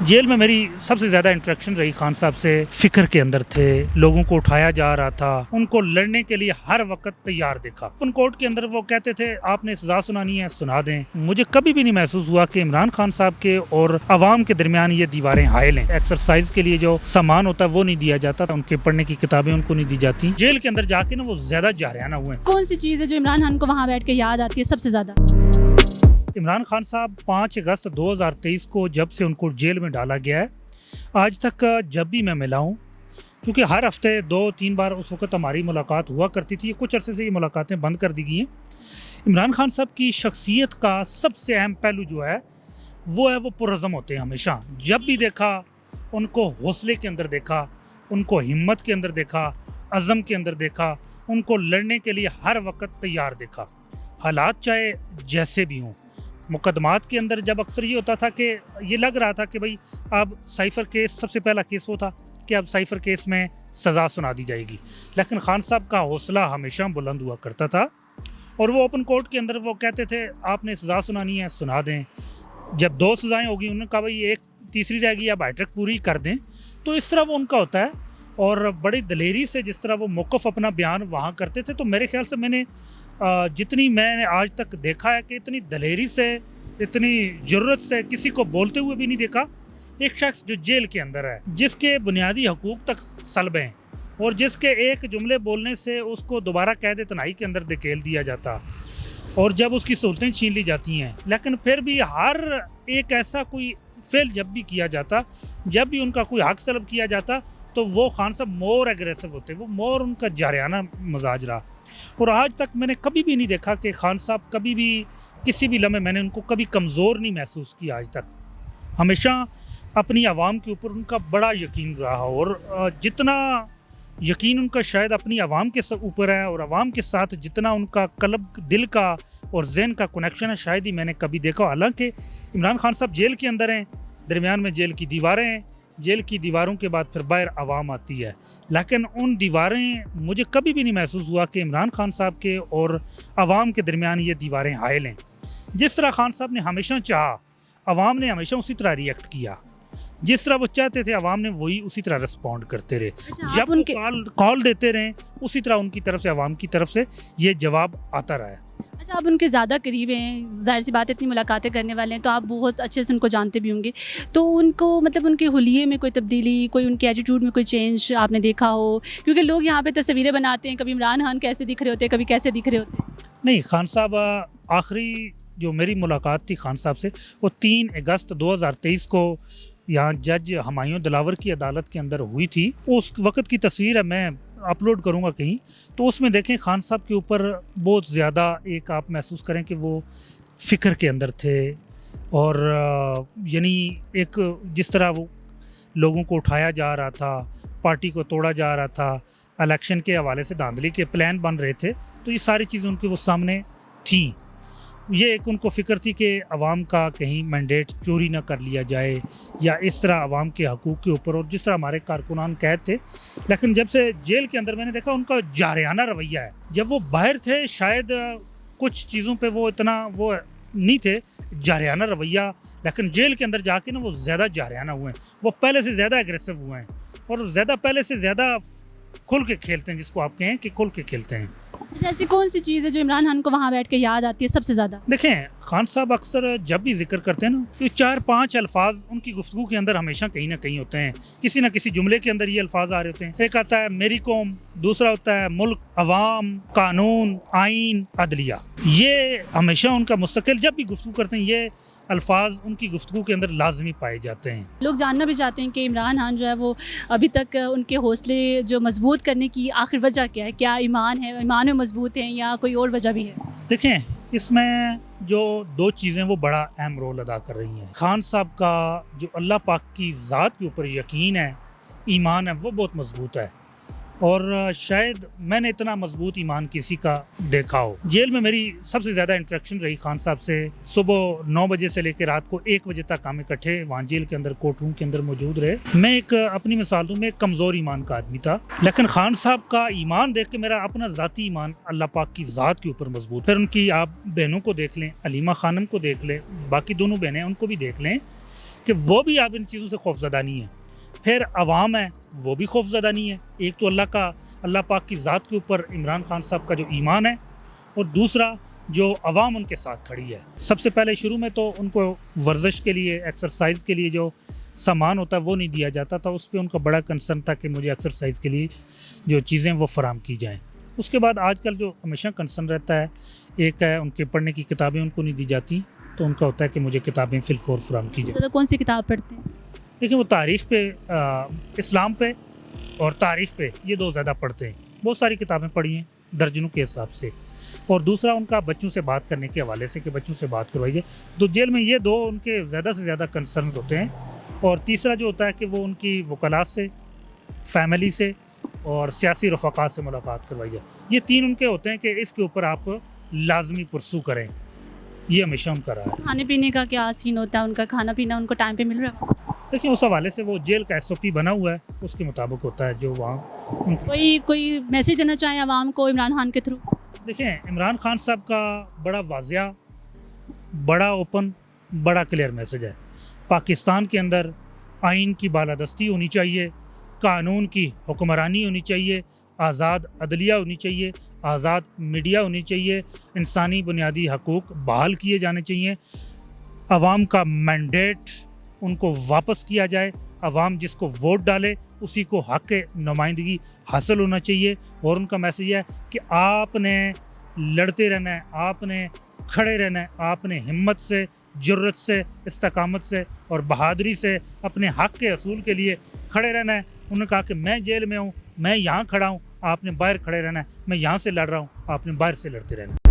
Jail में मेरी सबसे ज़्यादा इंटरेक्शन रही खान साहब से। फिक्र के अंदर थे, लोगों को उठाया जा रहा था, उनको लड़ने के लिए हर वक्त तैयार देखा। ओपन कोर्ट के अंदर वो कहते थे आपने सजा सुनानी है सुना दें। मुझे कभी भी नहीं महसूस हुआ कि इमरान खान साहब के और अवाम के दरमियान ये दीवारें हायल हैं। एक्सरसाइज के लिए जो सामान होता है वो नहीं दिया जाता, उनके पढ़ने की किताबें उनको नहीं दी जाती। जेल के अंदर जाके ना वो ज्यादा जारियाना हुए। कौन सी चीज़ है जो इमरान खान को वहाँ बैठ के याद आती है सबसे ज्यादा? इमरान खान साहब 5 अगस्त 2023 को जब से उनको जेल में डाला गया है, आज तक जब भी मैं मिला हूँ, क्योंकि हर हफ्ते 2-3 बार उस वक्त हमारी मुलाकात हुआ करती थी, कुछ अरसे से ये मुलाकातें बंद कर दी गई हैं। इमरान खान साहब की शख्सियत का सबसे अहम पहलू जो है वो पुरज़म होते हैं। हमेशा जब भी देखा उनको हौसले के अंदर देखा, उनको हिम्मत के अंदर देखा, अज़म के अंदर देखा, उनको लड़ने के लिए हर वक्त तैयार देखा, हालात चाहे जैसे भी हों। मुकदमात के अंदर जब अक्सर ये होता था कि ये लग रहा था कि भाई अब साइफ़र केस, सबसे पहला केस वो था कि अब साइफ़र केस में सज़ा सुना दी जाएगी, लेकिन खान साहब का हौसला हमेशा बुलंद हुआ करता था और वो ओपन कोर्ट के अंदर वो कहते थे आपने सज़ा सुनानी है सुना दें। जब 2 सज़ाएँ होगी उन्होंने कहा भाई एक तीसरी रहेगी, अब हाईट्रैक पूरी कर दें। तो इस तरह वो उनका होता है और बड़ी दलेरी से जिस तरह वो मौक़िफ़ अपना बयान वहाँ करते थे, तो मेरे ख्याल से मैंने जितनी मैंने आज तक देखा है कि इतनी दलेरी से, इतनी ज़रूरत से किसी को बोलते हुए भी नहीं देखा। एक शख्स जो जेल के अंदर है, जिसके बुनियादी हकूक़ तक सल्ब हैं और जिसके एक जुमले बोलने से उसको दोबारा कैद तनाई के अंदर धकेल दिया जाता और जब उसकी सहूलतें छीन ली जाती हैं, लेकिन फिर भी हर एक ऐसा कोई फेल जब भी किया जाता, जब भी उनका कोई हक तलब किया जाता, तो वो खान साहब मोर एग्रेसिव होते, वो मोर उनका जारियाना मजाज रहा। और आज तक मैंने कभी भी नहीं देखा कि खान साहब कभी भी किसी भी लम्हे मैंने उनको कभी कमज़ोर नहीं महसूस किया। आज तक हमेशा अपनी आवाम के ऊपर उनका बड़ा यकीन रहा और जितना यकीन उनका शायद अपनी आवाम के ऊपर है और आवाम के साथ जितना उनका कल्ब, दिल का और ज़हन का कनेक्शन है, शायद ही मैंने कभी देखा। हालांकि इमरान खान साहब जेल के अंदर हैं, दरमियान में जेल की दीवारें हैं, जेल की दीवारों के बाद फिर बाहर आवाम आती है, लेकिन उन दीवारें मुझे कभी भी नहीं महसूस हुआ कि इमरान खान साहब के और आवाम के दरमियान ये दीवारें हायल हैं। जिस तरह खान साहब ने हमेशा चाहा, आवाम ने हमेशा उसी तरह रिएक्ट किया, जिस तरह वो चाहते थे आवाम ने वही उसी तरह रिस्पॉन्ड करते रहे। जब उनके कॉल देते रहे उसी तरह उनकी तरफ से, आवाम की तरफ से ये जवाब आता रहा है। अच्छा, आप उनके ज़्यादा करीब हैं, जाहिर सी बात है, इतनी मुलाकातें करने वाले हैं तो आप बहुत अच्छे से उनको जानते भी होंगे। तो उनको मतलब उनके हुलिये में कोई तब्दीली, कोई उनके एटीट्यूड में कोई चेंज आपने देखा हो? क्योंकि लोग यहाँ पे तस्वीरें बनाते हैं, कभी इमरान खान कैसे दिख रहे होते हैं, कभी कैसे दिख रहे होते हैं। नहीं, खान साहब आखिरी जो मेरी मुलाकात थी खान साहब से वो 3 अगस्त 2023 को यहाँ जज हुमायूं दिलावर की अदालत के अंदर हुई थी। उस वक़्त की तस्वीर है, मैं अपलोड करूँगा कहीं, तो उसमें देखें खान साहब के ऊपर बहुत ज़्यादा एक आप महसूस करें कि वो फ़िक्र के अंदर थे और यानी एक जिस तरह वो लोगों को उठाया जा रहा था, पार्टी को तोड़ा जा रहा था, इलेक्शन के हवाले से धांधली के प्लान बन रहे थे, तो ये सारी चीज़ें उनके वो सामने थी। ये एक उनको फ़िक्र थी कि अवाम का कहीं मैंडेट चोरी ना कर लिया जाए या इस तरह अवाम के हकूक़ के ऊपर, और जिस तरह हमारे कारकुनान कैद थे। लेकिन जब से जेल के अंदर मैंने देखा उनका जारियाना रवैया है। जब वो बाहर थे शायद कुछ चीज़ों पे वो इतना वो नहीं थे, जारियाना रवैया, लेकिन जेल के अंदर जाके ना वो ज़्यादा जारियाना हुए हैं, वो पहले से ज़्यादा एग्रेसिव हुए हैं और ज़्यादा पहले से ज़्यादा खुल के खेलते हैं, जिसको आप कहें कि खुल के खेलते हैं। अच्छा, ऐसी कौन सी चीज़ है जो इमरान खान को वहाँ बैठ के याद आती है सबसे ज़्यादा? देखें, खान साहब अक्सर जब भी जिक्र करते हैं ना, तो 4-5 अल्फाज उनकी गुफ्तगू के अंदर हमेशा कहीं ना कहीं होते हैं, किसी ना किसी जुमले के अंदर ये अल्फाज आ रहे होते हैं। एक आता है मेरी कौम, दूसरा होता है मुल्क, अवाम, कानून, आइन, अदलिया। ये हमेशा उनका मुस्तकिल जब भी गुफ्तगू करते हैं ये अल्फाज उनकी गुफ्तगू के अंदर लाजमी पाए जाते हैं। लोग जानना भी चाहते हैं कि इमरान खान जो है वो अभी तक उनके हौसले जो मजबूत करने की आखिर वजह क्या है? क्या ईमान है, ईमान में मजबूत हैं या कोई और वजह भी है? देखें, इसमें जो 2 चीज़ें वो बड़ा अहम रोल अदा कर रही हैं। खान साहब का जो अल्लाह पाक की ज़ात के ऊपर यकीन है, ईमान है, वो बहुत मजबूत है और शायद मैंने इतना मजबूत ईमान किसी का देखा हो। जेल में मेरी सबसे ज़्यादा इंटरेक्शन रही खान साहब से। सुबह 9 बजे से लेकर रात को 1 बजे तक हम इकट्ठे वहाँ जेल के अंदर कोर्ट रूम के अंदर मौजूद रहे। मैं एक अपनी मिसाल दूँ, मैं एक कमज़ोर ईमान का आदमी था, लेकिन खान साहब का ईमान देख के मेरा अपना ज़ाती ईमान अल्लाह पाक की ज़ात के ऊपर मजबूत। फिर उनकी आप बहनों को देख लें, अलीमा खानम को देख लें, बाकी दोनों बहनें उनको भी देख लें कि वो भी अब इन चीज़ों से खौफज़दा नहीं है। फिर अवाम है वो भी खौफज़दा नहीं है। एक तो अल्लाह पाक की ज़ात के ऊपर इमरान खान साहब का जो ईमान है, और दूसरा जो अवाम उनके साथ खड़ी है। सबसे पहले शुरू में तो उनको वर्जिश के लिए, एक्सरसाइज के लिए जो सामान होता है वो नहीं दिया जाता था। उस पर उनका बड़ा कंसर्न था कि मुझे एक्सरसाइज के लिए जो चीज़ें वो फराम की जाएँ। उसके बाद आजकल जो हमेशा कंसर्न रहता है, एक है उनके पढ़ने की किताबें उनको नहीं दी जाती, तो उनका होता है कि मुझे किताबें फिलफोर फराम की जाए। तो कौन सी किताब पढ़ते हैं? देखिए, वो तारीख़ पे, इस्लाम पे और तारीख़ पे, ये दो ज़्यादा पढ़ते हैं। बहुत सारी किताबें पढ़ी हैं दर्जनों के हिसाब से। और दूसरा उनका बच्चों से बात करने के हवाले से कि बच्चों से बात करवाइए। तो जेल में ये दो उनके ज़्यादा से ज़्यादा कंसर्न्स होते हैं। और तीसरा जो होता है कि वो उनकी वकलात से, फैमिली से और सियासी रफ़ाक़ात से मुलाकात करवाई जाए। ये तीन उनके होते हैं कि इसके ऊपर आप लाजमी पुरसू करें। ये हमेशा उनका रहा है। खाने पीने का क्या सीन होता है उनका? खाना पीना उनको टाइम पे मिल रहा है? देखिए, उस हवाले से वो जेल का SOP बना हुआ है, उसके मुताबिक होता है जो वहाँ। कोई मैसेज देना चाहें आवाम को इमरान खान के थ्रू? देखिए, इमरान खान साहब का बड़ा वाज़िया, बड़ा ओपन, बड़ा क्लियर मैसेज है। पाकिस्तान के अंदर आइन की बालादस्ती होनी चाहिए, कानून की हुक्मरानी होनी चाहिए, आज़ाद अदलिया होनी चाहिए, आज़ाद मीडिया होनी चाहिए, इंसानी बुनियादी हकूक़ बहाल किए जाने चाहिए, अवाम का मैंडेट उनको वापस किया जाए, अवाम जिसको वोट डाले उसी को हक़ नुमाइंदगी हासिल होना चाहिए। और उनका मैसेज है कि आपने लड़ते रहना है, आपने खड़े रहना है, आपने हिम्मत से, जुर्रत से, इस्तकामत से और बहादुरी से अपने हक़ के असूल के लिए खड़े रहना है। उन्होंने कहा कि मैं जेल में हूँ, मैं यहाँ खड़ा हूँ, आपने बाहर खड़े रहना है, मैं यहाँ से लड़ रहा हूँ, आपने बाहर से लड़ते रहना है।